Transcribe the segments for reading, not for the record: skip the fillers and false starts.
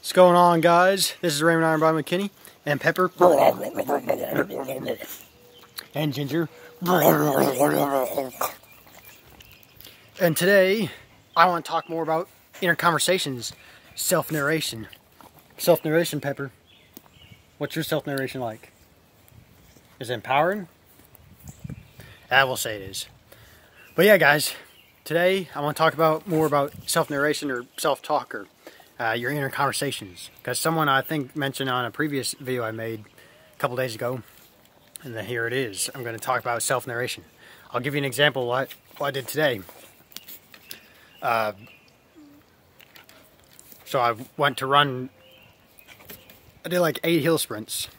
What's going on, guys? This is Raymond Iron by McKinney and Pepper and Ginger. And today I want to talk more about inner conversations, self-narration. Self-narration, Pepper. What's your self-narration like? Is it empowering? I will say it is. But yeah, guys, today I want to talk more about self-narration or self-talk or your inner conversations. Because someone I think mentioned on a previous video I made a couple days ago, and then here it is. I'm going to talk about self-narration. I'll give you an example of what I did today. So I went to run. I did like 8 hill sprints,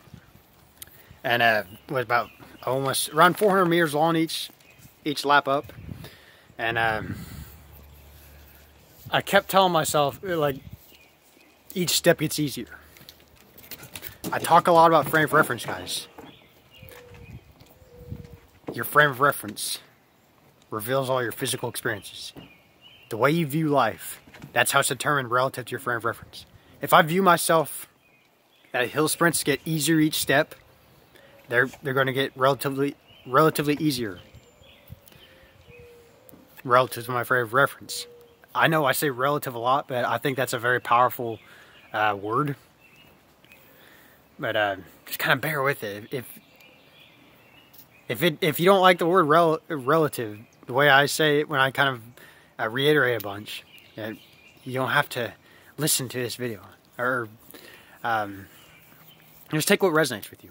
and was about almost around 400 meters long each lap up. And I kept telling myself, like, each step gets easier. I talk a lot about frame of reference, guys. Your frame of reference reveals all your physical experiences. The way you view life, that's how it's determined relative to your frame of reference. If I view myself that hill sprints get easier each step, they're going to get relatively easier relative to my frame of reference. I know I say relative a lot, but I think that's a very powerful word. But just kind of bear with it. If you don't like the word relative, the way I say it when I kind of reiterate a bunch, you don't have to listen to this video, or just take what resonates with you.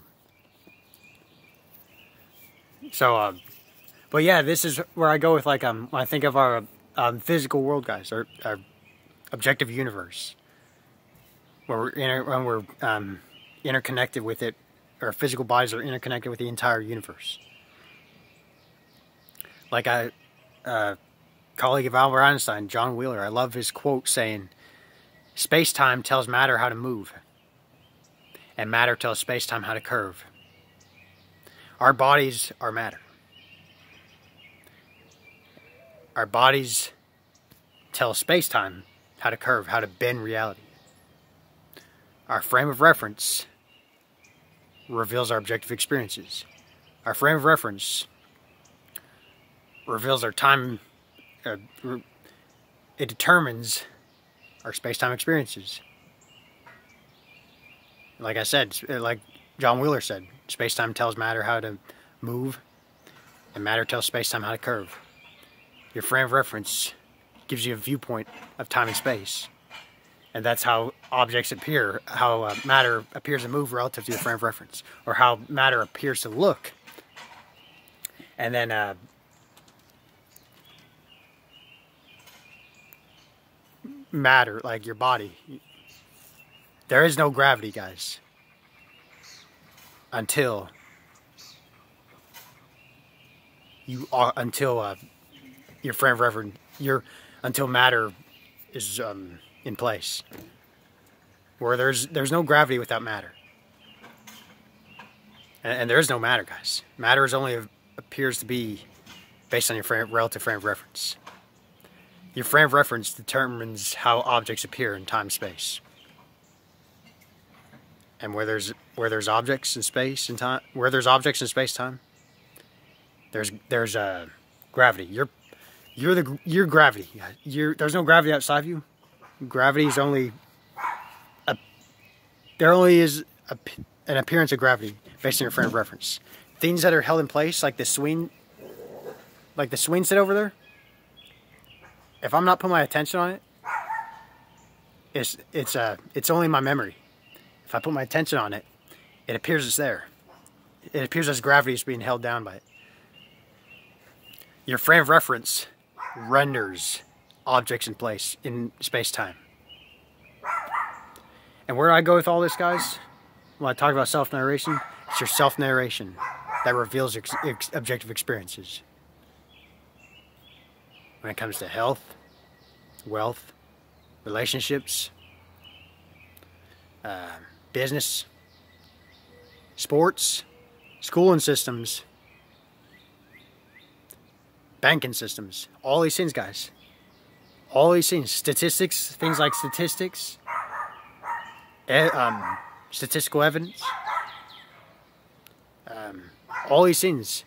So, but yeah, this is where I go with, like, when I think of our physical world, guys, our objective universe, where we're interconnected with it. Our physical bodies are interconnected with the entire universe. Like a colleague of Albert Einstein, John Wheeler, I love his quote saying, "Space-time tells matter how to move, and matter tells space-time how to curve." Our bodies are matter. Our bodies tell space-time how to curve, how to bend reality. Our frame of reference reveals our objective experiences. Our frame of reference reveals our time. It determines our space-time experiences. Like I said, like John Wheeler said, space-time tells matter how to move, and matter tells space-time how to curve. Your frame of reference gives you a viewpoint of time and space. And that's how objects appear, how matter appears to move relative to your frame of reference, or how matter appears to look. And then matter, like your body, there is no gravity, guys, until your frame of reference, until matter is in place, where there's no gravity without matter, and there is no matter, guys. Matter is only appears to be based on your relative frame of reference. Your frame of reference determines how objects appear in time, space, and where there's objects in space and time, where there's objects in space time, there's gravity. You're gravity. There's no gravity outside of you. Gravity is only there only is an appearance of gravity based on your frame of reference. Things that are held in place, like the swing set over there, if I'm not putting my attention on it, it's only my memory. If I put my attention on it, it appears it's there. It appears as gravity is being held down by it. Your frame of reference renders objects in place in space-time. And where I go with all this, guys, when I talk about self-narration, it's your self-narration that reveals your objective experiences. When it comes to health, wealth, relationships, business, sports, schooling systems, banking systems, all these things, guys. All these things, statistics, things like statistics, statistical evidence. All these things,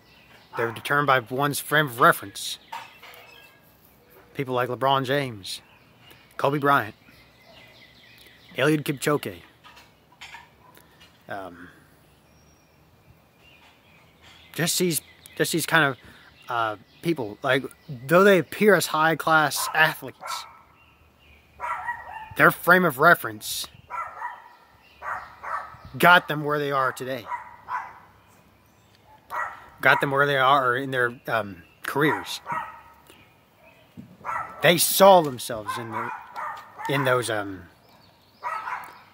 they're determined by one's frame of reference. People like LeBron James, Kobe Bryant, Eliud Kipchoge. Just these kind of people, like, though they appear as high-class athletes, their frame of reference got them where they are today. Got them where they are in their careers. They saw themselves in those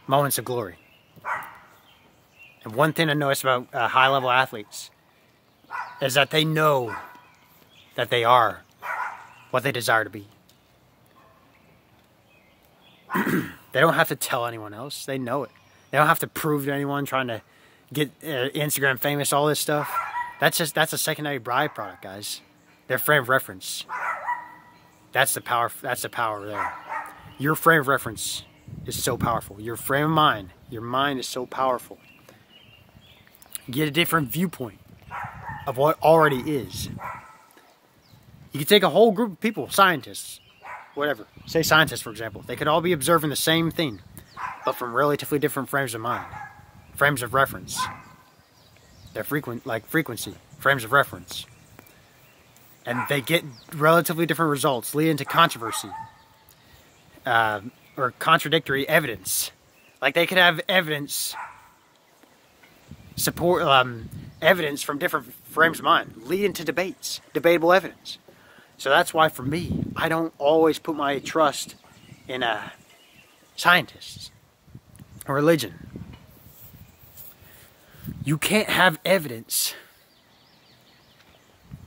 moments of glory. And one thing I noticed about high-level athletes is that they know that they are what they desire to be. They don't have to tell anyone else. They know it. They don't have to prove to anyone trying to get Instagram famous, all this stuff. That's a secondary byproduct, guys. Their frame of reference. That's the power there. Your frame of reference is so powerful. Your frame of mind, your mind is so powerful. Get a different viewpoint of what already is. You could take a whole group of people, scientists, whatever. Say scientists, for example. They could all be observing the same thing, but from relatively different frames of mind, frames of reference. Their frequency, frames of reference. And they get relatively different results, leading to controversy. Or contradictory evidence. Like, they could have evidence evidence from different frames of mind, leading to debates, debatable evidence. So that's why, for me, I don't always put my trust in scientists or religion. You can't have evidence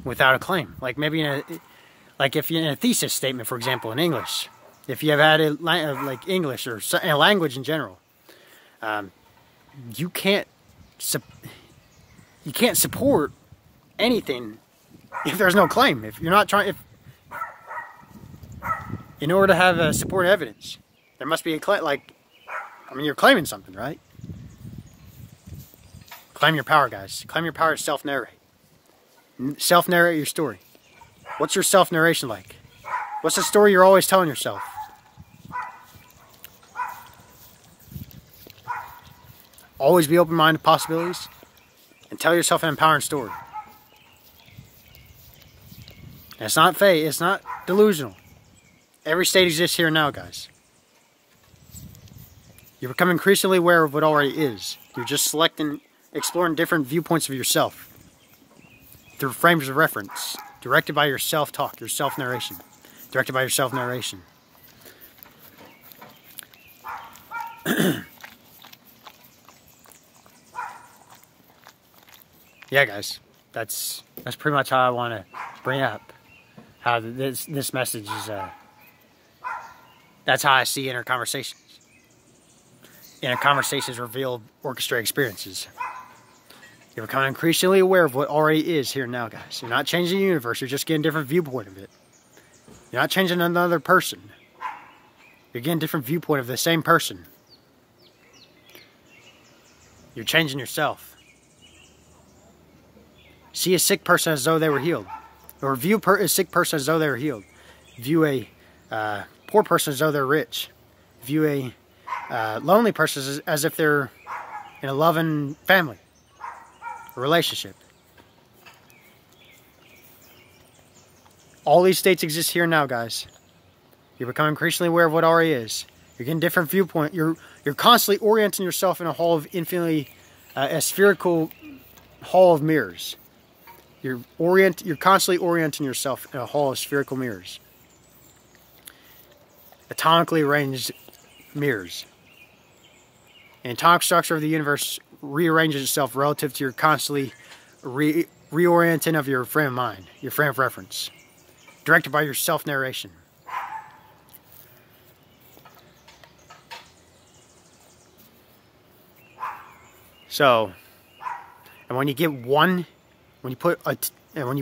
without a claim. Like, maybe if you're in a thesis statement, for example, in English, if you have had like English or a language in general, you can't support anything if there's no claim. If you're not trying, in order to have a support evidence, there must be a claim. Like, I mean, you're claiming something, right? Claim your power, guys. Claim your power to self-narrate. Self-narrate your story. What's your self-narration like? What's the story you're always telling yourself? Always be open-minded to possibilities and tell yourself an empowering story. And it's not fake. It's not delusional. Every state exists here and now, guys. You're becoming increasingly aware of what already is. You're just exploring different viewpoints of yourself through frames of reference, directed by your self-talk, your self-narration. Directed by your self-narration. Yeah, guys, that's pretty much how I want to bring up how this message is. That's how I see inner conversations. Inner conversations reveal orchestrated experiences. You're becoming increasingly aware of what already is here and now, guys. You're not changing the universe. You're just getting a different viewpoint of it. You're not changing another person. You're getting a different viewpoint of the same person. You're changing yourself. See a sick person as though they were healed. Or view a sick person as though they were healed. View a poor person as though they're rich. View a lonely person as if they're in a loving family. A relationship. All these states exist here and now, guys. You're becoming increasingly aware of what already is. You're getting different viewpoint. You're constantly orienting yourself in a hall of infinitely a spherical hall of mirrors. You're constantly orienting yourself in a hall of spherical mirrors. Atomically arranged mirrors. The atomic structure of the universe rearranges itself relative to your constantly reorienting of your frame of mind, your frame of reference. Directed by your self-narration. So, and when you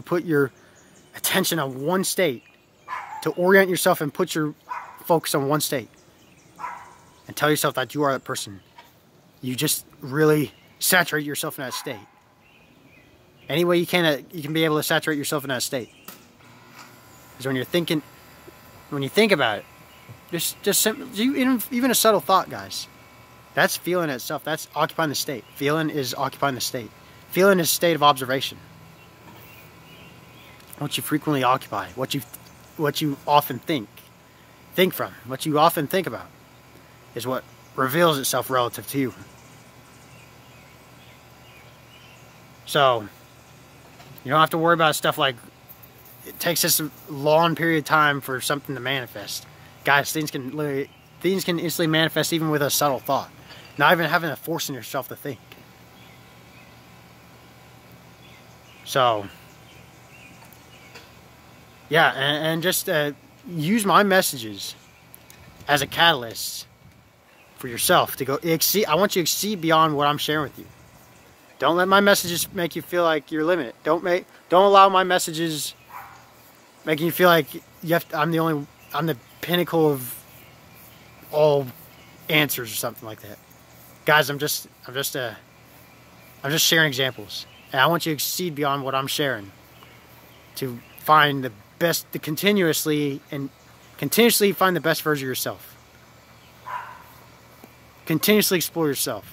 put your attention on one state, to orient yourself and put your focus on one state, and tell yourself that you are that person. You just really saturate yourself in that state. Any way you can be able to saturate yourself in that state. Because when you think about it, even a subtle thought, guys, that's feeling itself. That's occupying the state. Feeling is occupying the state. Feeling is a state of observation. What you frequently occupy, what you often think from, what you often think about, is what reveals itself relative to you. So, you don't have to worry about stuff like, it takes us a long period of time for something to manifest. Guys, things can instantly manifest even with a subtle thought. Not even having to force yourself to think. So, yeah, and just use my messages as a catalyst for yourself to go exceed. I want you to exceed beyond what I'm sharing with you. Don't let my messages make you feel like you're limited. Don't allow my messages making you feel like I'm the pinnacle of all answers or something like that. Guys, I'm just sharing examples, and I want you to exceed beyond what I'm sharing to find the best, to continuously find the best version of yourself. Continuously explore yourself.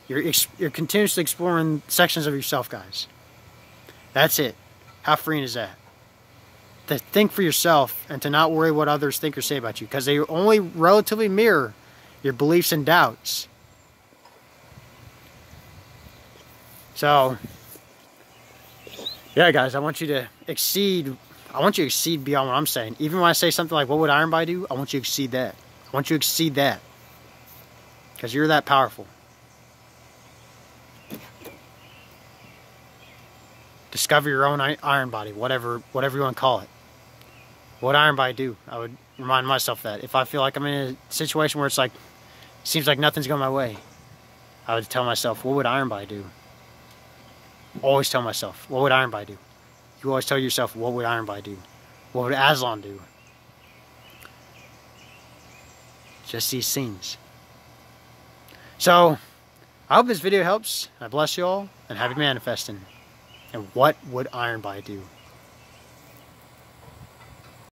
You're continuously exploring sections of yourself, guys. That's it. How freeing is that? To think for yourself and to not worry what others think or say about you, because they only relatively mirror your beliefs and doubts. So, yeah, guys, I want you to exceed beyond what I'm saying. Even when I say something like, what would Iron By do? I want you to exceed that. I want you to exceed that. Because you're that powerful. Discover your own iron body, whatever you want to call it. What Iron By do? I would remind myself that. If I feel like I'm in a situation where it's like, seems like nothing's going my way, I would tell myself, what would Iron By do? Always tell myself, what would Iron By do? You always tell yourself, what would Iron By do? What would Aslan do? Just these scenes. So, I hope this video helps. I bless you all, and happy manifesting. And what would Iron By do?